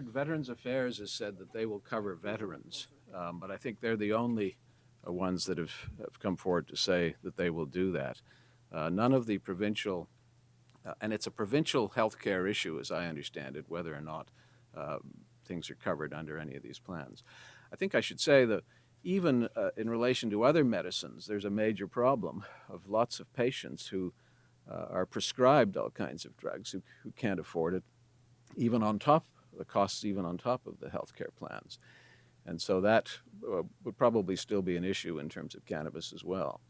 Veterans Affairs has said that they will cover veterans, but I think they're the only ones that have come forward to say that they will do that. None of the provincial, and it's a provincial healthcare issue as I understand it, whether or not things are covered under any of these plans. I think I should say that even in relation to other medicines, there's a major problem of lots of patients who are prescribed all kinds of drugs who can't afford it, even on top the costs, even on top of the healthcare plans. And so that would probably still be an issue in terms of cannabis as well.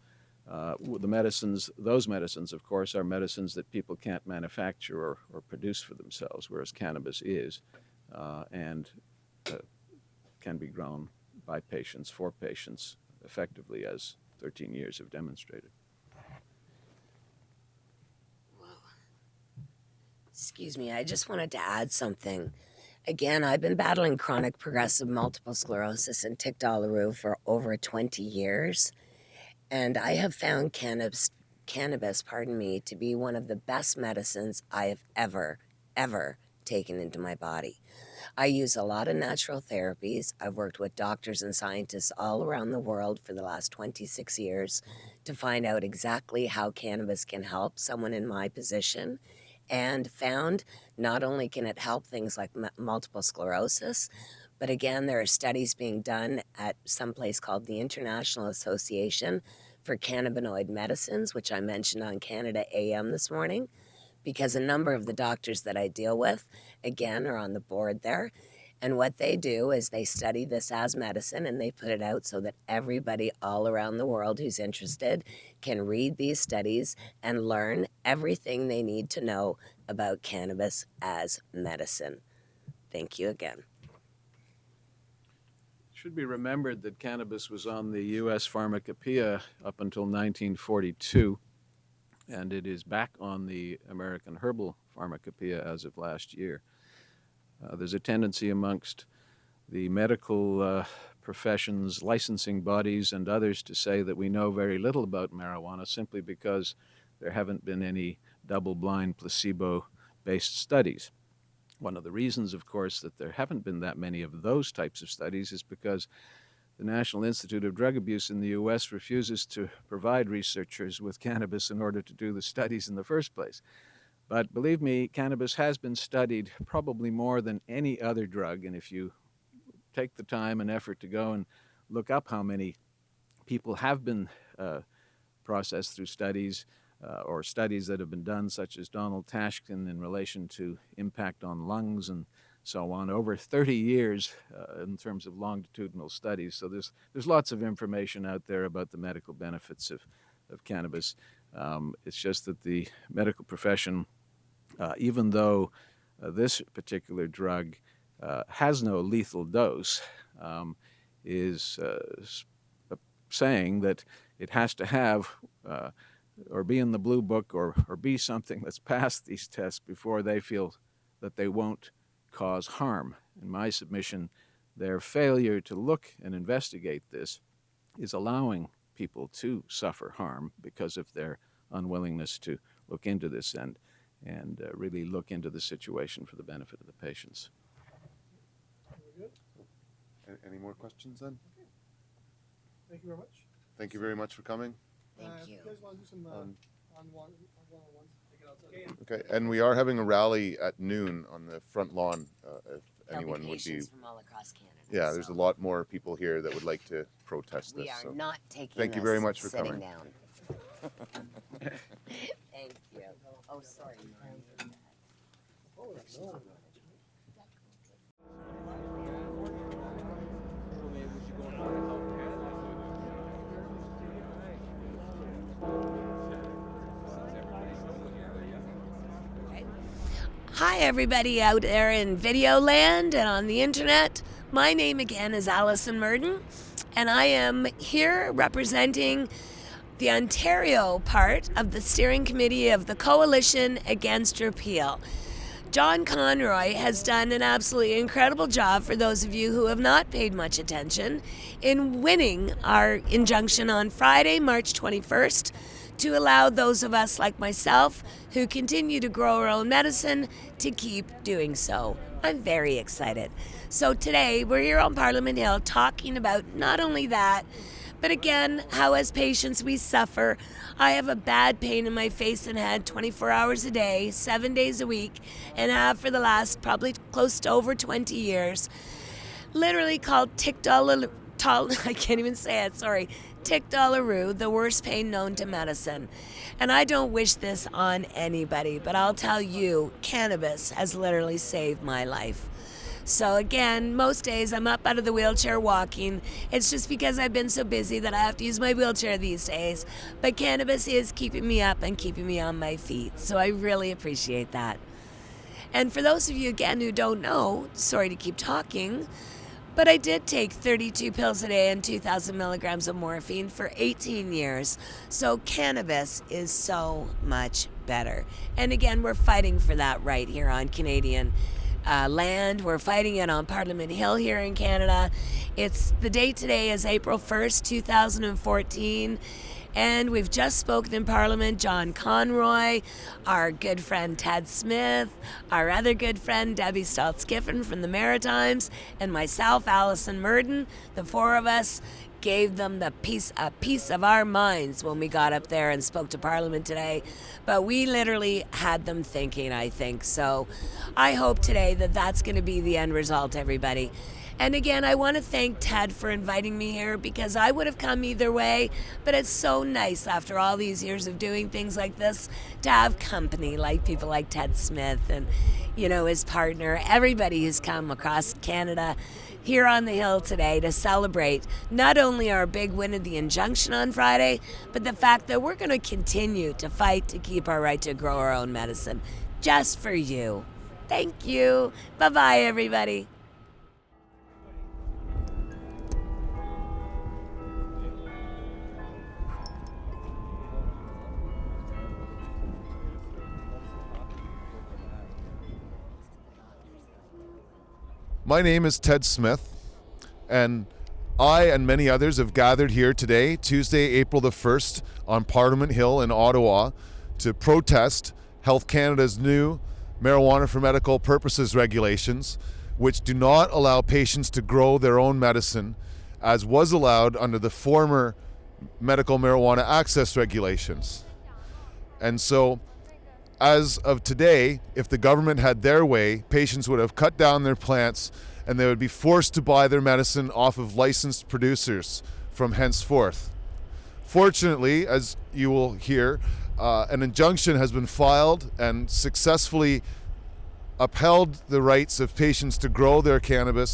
The medicines, those medicines, of course, are medicines that people can't manufacture or produce for themselves, whereas cannabis is and can be grown by patients, for patients, effectively, as 13 years have demonstrated. Excuse me, I just wanted to add something. Again, I've been battling chronic progressive multiple sclerosis and tic douloureux for over 20 years, and I have found cannabis, to be one of the best medicines I have ever taken into my body. I use a lot of natural therapies. I've worked with doctors and scientists all around the world for the last 26 years to find out exactly how cannabis can help someone in my position, and found not only can it help things like multiple sclerosis, but again, there are studies being done at some place called the International Association for Cannabinoid Medicines, which I mentioned on Canada AM this morning, because a number of the doctors that I deal with, again, are on the board there. And what they do is they study this as medicine and they put it out so that everybody all around the world who's interested can read these studies and learn everything they need to know about cannabis as medicine. Thank you again. It should be remembered that cannabis was on the U.S. Pharmacopoeia up until 1942, and it is back on the American Herbal Pharmacopoeia as of last year. There's a tendency amongst the medical professions, licensing bodies, and others to say that we know very little about marijuana simply because there haven't been any double-blind, placebo-based studies. One of the reasons, of course, that there haven't been that many of those types of studies is because the National Institute of Drug Abuse in the U.S. refuses to provide researchers with cannabis in order to do the studies in the first place. But believe me, cannabis has been studied probably more than any other drug, and if you take the time and effort to go and look up how many people have been processed through studies or studies that have been done, such as Donald Tashkin in relation to impact on lungs and so on, over 30 years in terms of longitudinal studies. So there's lots of information out there about the medical benefits of cannabis. It's just that the medical profession, even though this particular drug has no lethal dose, is saying that it has to have or be in the blue book or be something that's passed these tests before they feel that they won't cause harm. In my submission, their failure to look and investigate this is allowing people to suffer harm because of their unwillingness to look into this and really look into the situation for the benefit of the patients. Any more questions then? Okay. Thank you very much. Thank you very much for coming. Thank you. You guys want to do some one-on-ones? Take it outside. Okay, and we are having a rally at noon on the front lawn. If There'll anyone be would be, patients from all across Canada. yeah, there's a lot more people here that would like to protest We this. are So not taking thank you this very much for sitting coming. down. Thank you. Oh, sorry. Oh, no. Hi, everybody out there in video land and on the internet. My name again is Allison Myrddin, and I am here representing the Ontario part of the steering committee of the Coalition Against Repeal. John Conroy has done an absolutely incredible job, for those of you who have not paid much attention, in winning our injunction on Friday, March 21st, to allow those of us like myself who continue to grow our own medicine to keep doing so. I'm very excited. So today we're here on Parliament Hill talking about not only that, but again, how as patients we suffer. I have a bad pain in my face and head 24 hours a day, 7 days a week, and have for the last probably close to over 20 years. Literally called I can't even say it, sorry. Tic-Dollaroo, the worst pain known to medicine. And I don't wish this on anybody, but I'll tell you, cannabis has literally saved my life. So again, most days I'm up out of the wheelchair walking. It's just because I've been so busy that I have to use my wheelchair these days. But cannabis is keeping me up and keeping me on my feet. So I really appreciate that. And for those of you, again, who don't know, sorry to keep talking, but I did take 32 pills a day and 2,000 milligrams of morphine for 18 years. So cannabis is so much better. And again, we're fighting for that right here on Canadian land. We're fighting it on Parliament Hill here in Canada. The date today is April 1st, 2014. And we've just spoken in Parliament, John Conroy, our good friend Ted Smith, our other good friend Debbie Staltz-Giffen from the Maritimes, and myself, Allison Myrddin. The four of us gave them a piece of our minds when we got up there and spoke to Parliament today. But we literally had them thinking, I think. So I hope today that that's going to be the end result, everybody. And again, I want to thank Ted for inviting me here because I would have come either way, but it's so nice after all these years of doing things like this to have company like people like Ted Smith and, his partner, everybody who's come across Canada here on the Hill today to celebrate not only our big win of the injunction on Friday, but the fact that we're going to continue to fight to keep our right to grow our own medicine just for you. Thank you. Bye-bye, everybody. My name is Ted Smith, and I and many others have gathered here today, Tuesday, April the 1st, on Parliament Hill in Ottawa to protest Health Canada's new marijuana for medical purposes regulations, which do not allow patients to grow their own medicine as was allowed under the former medical marijuana access regulations. And so, as of today, if the government had their way, patients would have cut down their plants and they would be forced to buy their medicine off of licensed producers from henceforth. Fortunately, as you will hear, an injunction has been filed and successfully upheld the rights of patients to grow their cannabis